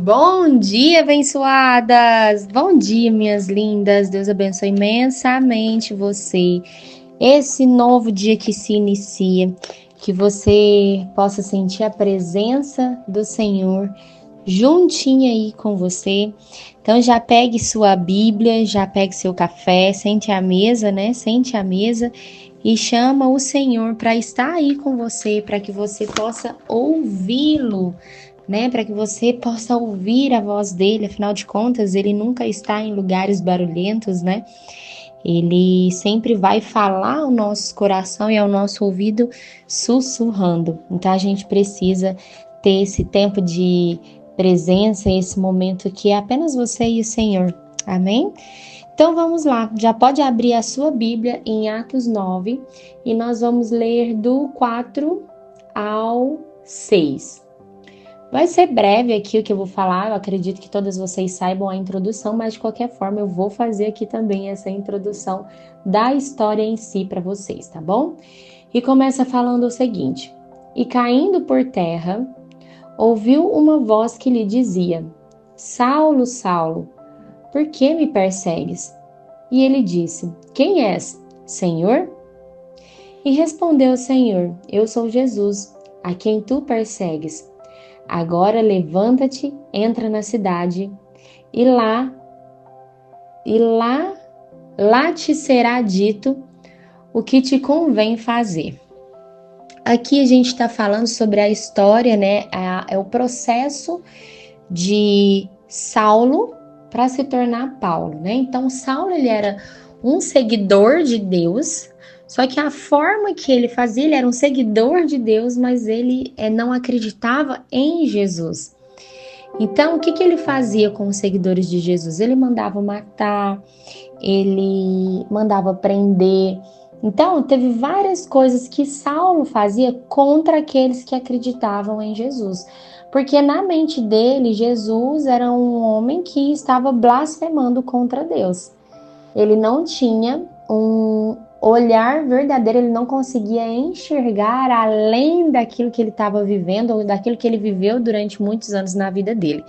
Bom dia, abençoadas! Bom dia, minhas lindas! Deus abençoe imensamente você. Esse novo dia que se inicia, que você possa sentir a presença do Senhor juntinha aí com você. Então já pegue sua Bíblia, já pegue seu café, sente à mesa, né? Sente à mesa e chama o Senhor para estar aí com você, para que você possa ouvi-lo, né? Para que você possa ouvir a voz dele. Afinal de contas, ele nunca está em lugares barulhentos, né? Ele sempre vai falar ao nosso coração e ao nosso ouvido sussurrando. Então a gente precisa ter esse tempo de presença, esse momento que é apenas você e o Senhor. Amém? Então vamos lá, já pode abrir a sua Bíblia em Atos 9 e nós vamos ler do 4 ao 6. Vai ser breve aqui o que eu vou falar, eu acredito que todas vocês saibam a introdução, mas de qualquer forma eu vou fazer aqui também essa introdução da história em si para vocês, tá bom? E começa falando o seguinte: E caindo por terra, ouviu uma voz que lhe dizia: Saulo, Saulo, por que me persegues? E ele disse: Quem és, Senhor? E respondeu o Senhor: Eu sou Jesus, a quem tu persegues. Agora levanta-te, entra na cidade, e lá te será dito o que te convém fazer. Aqui a gente está falando sobre a história, né? É o processo de Saulo para se tornar Paulo, né? Então Saulo ele era um seguidor de Deus, só que a forma que ele fazia, ele era um seguidor de Deus, mas ele não acreditava em Jesus. Então, o que ele fazia com os seguidores de Jesus? Ele mandava matar, ele mandava prender. Então, teve várias coisas que Saulo fazia contra aqueles que acreditavam em Jesus. Porque na mente dele, Jesus era um homem que estava blasfemando contra Deus. Ele não tinha um olhar verdadeiro, ele não conseguia enxergar além daquilo que ele estava vivendo ou daquilo que ele viveu durante muitos anos na vida dele.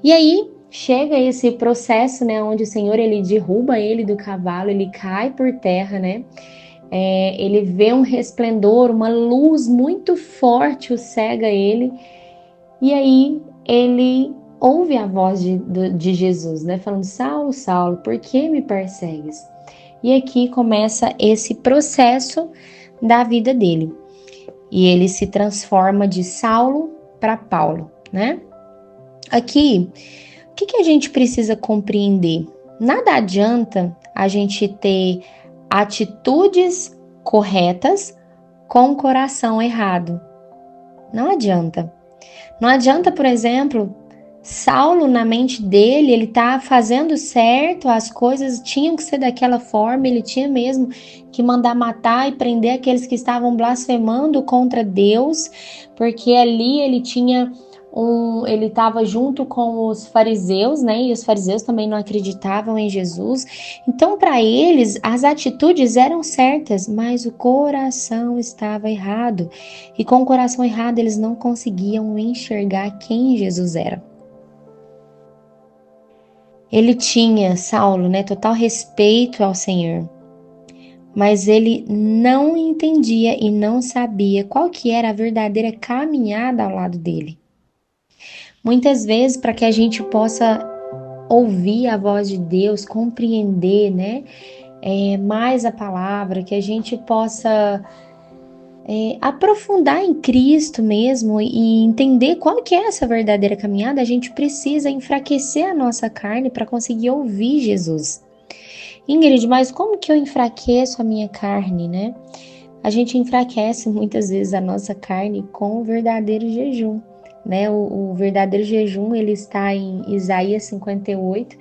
E aí chega esse processo, né, onde o Senhor ele derruba ele do cavalo, ele cai por terra, né? Ele vê um resplendor, uma luz muito forte o cega ele, e aí ele ouve a voz de Jesus, né? Falando: Saulo, Saulo, por que me persegues? E aqui começa esse processo da vida dele. E ele se transforma de Saulo para Paulo, né? Aqui, o que a gente precisa compreender? Nada adianta a gente ter atitudes corretas com o coração errado. Não adianta. Não adianta, por exemplo, Saulo, na mente dele, ele tá fazendo certo, as coisas tinham que ser daquela forma, ele tinha mesmo que mandar matar e prender aqueles que estavam blasfemando contra Deus, porque ali ele estava junto com os fariseus, né? E os fariseus também não acreditavam em Jesus. Então, para eles, as atitudes eram certas, mas o coração estava errado. E com o coração errado, eles não conseguiam enxergar quem Jesus era. Ele tinha, Saulo, né, total respeito ao Senhor, mas ele não entendia e não sabia qual que era a verdadeira caminhada ao lado dele. Muitas vezes, para que a gente possa ouvir a voz de Deus, compreender, né, mais a palavra, que a gente possa aprofundar em Cristo mesmo e entender qual que é essa verdadeira caminhada, a gente precisa enfraquecer a nossa carne para conseguir ouvir Jesus. Ingrid, mas como que eu enfraqueço a minha carne, né? A gente enfraquece muitas vezes a nossa carne com o verdadeiro jejum, né? O verdadeiro jejum, ele está em Isaías 58,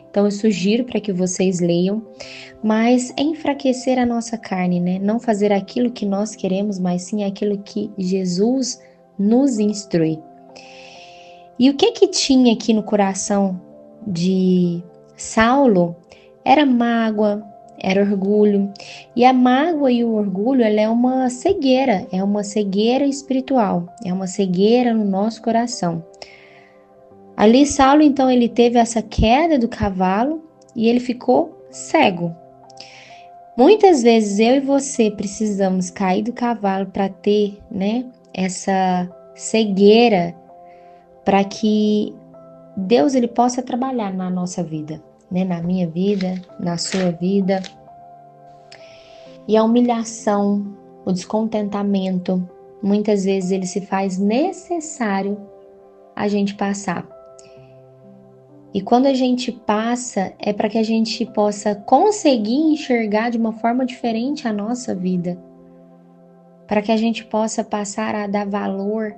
então eu sugiro para que vocês leiam, mas enfraquecer a nossa carne, né? Não fazer aquilo que nós queremos, mas sim aquilo que Jesus nos instrui. E o que tinha aqui no coração de Saulo era mágoa, era orgulho. E a mágoa e o orgulho, ela é uma cegueira espiritual, é uma cegueira no nosso coração. Ali Saulo, então, ele teve essa queda do cavalo e ele ficou cego. Muitas vezes eu e você precisamos cair do cavalo para ter, né, essa cegueira, para que Deus ele possa trabalhar na nossa vida, né, na minha vida, na sua vida. E a humilhação, o descontentamento, muitas vezes ele se faz necessário a gente passar. E quando a gente passa, é para que a gente possa conseguir enxergar de uma forma diferente a nossa vida. Para que a gente possa passar a dar valor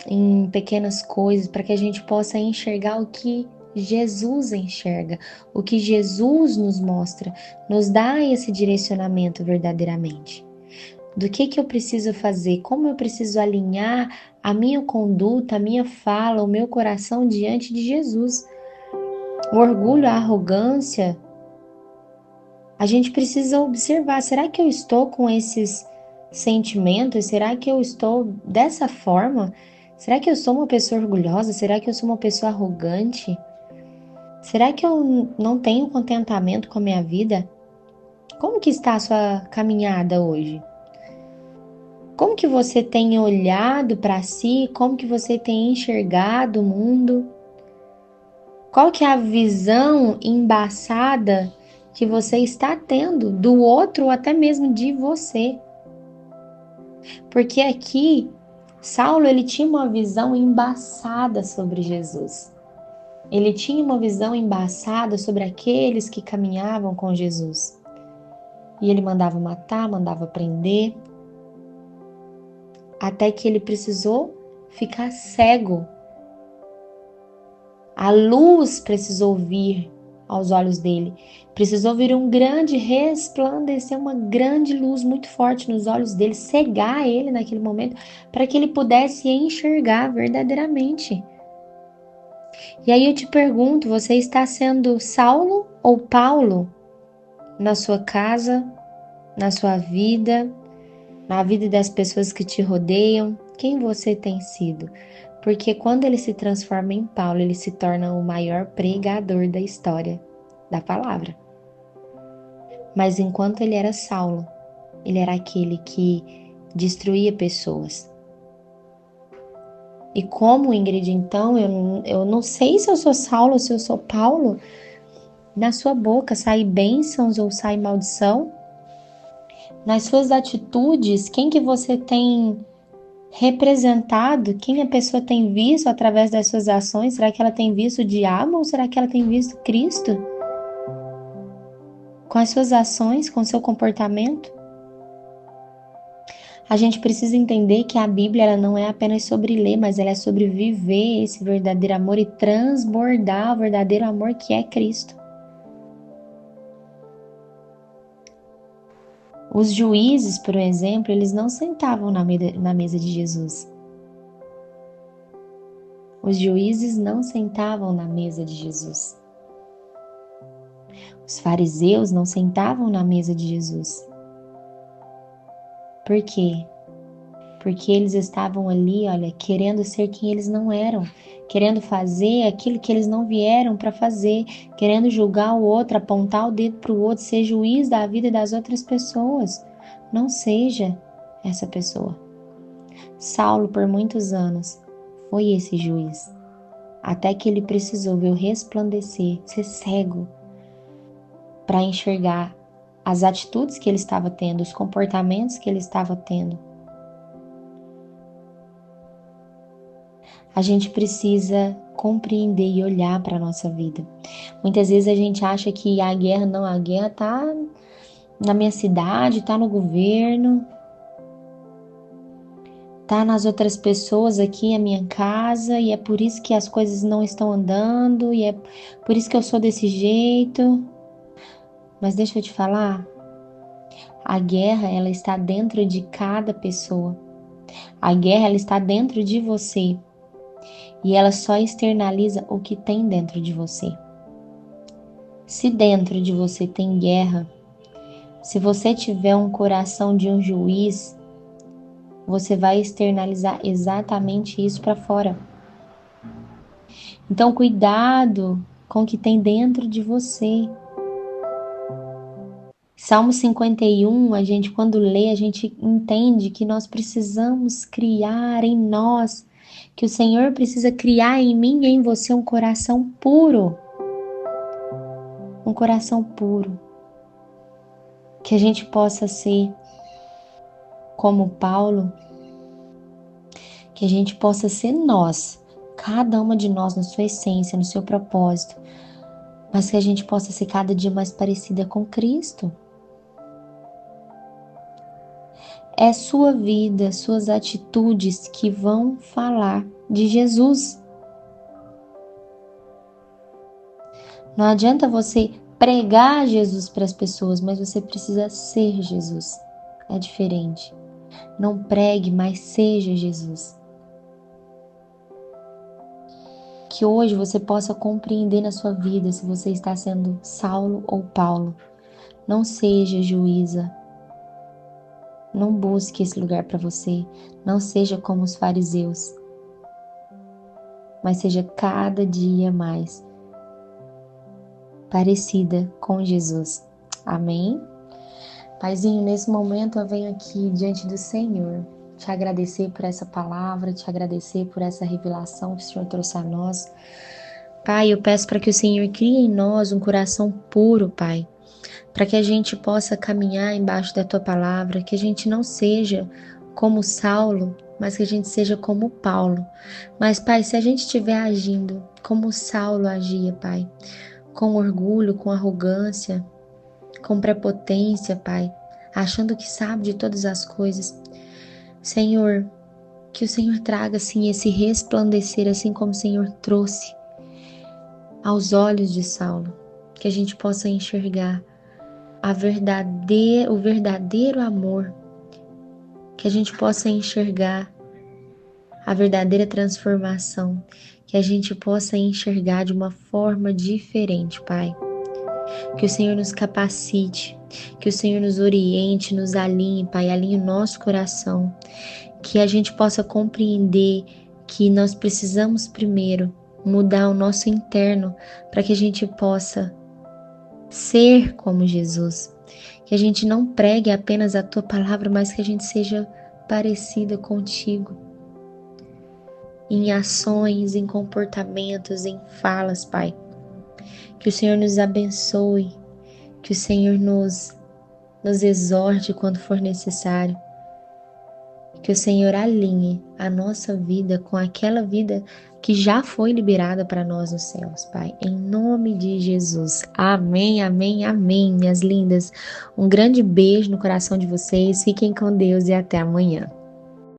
em pequenas coisas, para que a gente possa enxergar o que Jesus enxerga, o que Jesus nos mostra, nos dá esse direcionamento verdadeiramente. Do que eu preciso fazer, como eu preciso alinhar a minha conduta, a minha fala, o meu coração diante de Jesus. O orgulho, a arrogância, a gente precisa observar, será que eu estou com esses sentimentos? Será que eu estou dessa forma? Será que eu sou uma pessoa orgulhosa? Será que eu sou uma pessoa arrogante? Será que eu não tenho contentamento com a minha vida? Como que está a sua caminhada hoje? Como que você tem olhado para si? Como que você tem enxergado o mundo? Qual que é a visão embaçada que você está tendo do outro ou até mesmo de você? Porque aqui Saulo ele tinha uma visão embaçada sobre Jesus. Ele tinha uma visão embaçada sobre aqueles que caminhavam com Jesus. E ele mandava matar, mandava prender, até que ele precisou ficar cego. A luz precisou vir aos olhos dele. Precisou vir um grande resplandecer, uma grande luz muito forte nos olhos dele, cegar ele naquele momento, para que ele pudesse enxergar verdadeiramente. E aí eu te pergunto, você está sendo Saulo ou Paulo na sua casa, na sua vida, na vida das pessoas que te rodeiam? Quem você tem sido? Porque quando ele se transforma em Paulo, ele se torna o maior pregador da história da palavra. Mas enquanto ele era Saulo, ele era aquele que destruía pessoas. E como, Ingrid, então, eu não sei se eu sou Saulo ou se eu sou Paulo, na sua boca sai bênçãos ou sai maldição? Nas suas atitudes, quem que você tem representado? Quem a pessoa tem visto através das suas ações? Será que ela tem visto o diabo ou será que ela tem visto Cristo? Com as suas ações, com o seu comportamento? A gente precisa entender que a Bíblia ela não é apenas sobre ler, mas ela é sobre viver esse verdadeiro amor e transbordar o verdadeiro amor que é Cristo. Os juízes, por exemplo, eles não sentavam na mesa de Jesus. Os juízes não sentavam na mesa de Jesus. Os fariseus não sentavam na mesa de Jesus. Por quê? Porque eles estavam ali, olha, querendo ser quem eles não eram, querendo fazer aquilo que eles não vieram para fazer, querendo julgar o outro, apontar o dedo para o outro, ser juiz da vida das outras pessoas. Não seja essa pessoa. Saulo, por muitos anos, foi esse juiz, até que ele precisou ver o resplandecer, ser cego, para enxergar as atitudes que ele estava tendo, os comportamentos que ele estava tendo. A gente precisa compreender e olhar para a nossa vida. Muitas vezes a gente acha que a guerra está na minha cidade, está no governo, está nas outras pessoas aqui, a minha casa, e é por isso que as coisas não estão andando, e é por isso que eu sou desse jeito. Mas deixa eu te falar, a guerra ela está dentro de cada pessoa. A guerra ela está dentro de você. E ela só externaliza o que tem dentro de você. Se dentro de você tem guerra, se você tiver um coração de um juiz, você vai externalizar exatamente isso para fora. Então, cuidado com o que tem dentro de você. Salmo 51, a gente quando lê, a gente entende que nós precisamos criar em nós, que o Senhor precisa criar em mim e em você um coração puro. Um coração puro. Que a gente possa ser como Paulo, que a gente possa ser nós, cada uma de nós na sua essência, no seu propósito, mas que a gente possa ser cada dia mais parecida com Cristo. É sua vida, suas atitudes que vão falar de Jesus. Não adianta você pregar Jesus para as pessoas, mas você precisa ser Jesus. É diferente. Não pregue, mas seja Jesus. Que hoje você possa compreender na sua vida se você está sendo Saulo ou Paulo. Não seja juíza. Não busque esse lugar para você. Não seja como os fariseus. Mas seja cada dia mais parecida com Jesus. Amém? Paizinho, nesse momento eu venho aqui diante do Senhor, te agradecer por essa palavra, te agradecer por essa revelação que o Senhor trouxe a nós. Pai, eu peço para que o Senhor crie em nós um coração puro, Pai, para que a gente possa caminhar embaixo da Tua palavra, que a gente não seja como Saulo, mas que a gente seja como Paulo. Mas, Pai, se a gente estiver agindo como Saulo agia, Pai, com orgulho, com arrogância, com prepotência, Pai, achando que sabe de todas as coisas, Senhor, que o Senhor traga, assim, esse resplandecer, assim como o Senhor trouxe aos olhos de Saulo, que a gente possa enxergar o verdadeiro amor, que a gente possa enxergar a verdadeira transformação, que a gente possa enxergar de uma forma diferente, Pai. Que o Senhor nos capacite, que o Senhor nos oriente, nos alinhe, Pai, alinhe o nosso coração, que a gente possa compreender que nós precisamos primeiro mudar o nosso interno para que a gente possa ser como Jesus, que a gente não pregue apenas a Tua palavra, mas que a gente seja parecida contigo, em ações, em comportamentos, em falas, Pai. Que o Senhor nos abençoe, que o Senhor nos exorte quando for necessário, que o Senhor alinhe a nossa vida com aquela vida que já foi liberada para nós nos céus, Pai, em nome de Jesus. Amém, amém, amém, minhas lindas. Um grande beijo no coração de vocês, fiquem com Deus e até amanhã.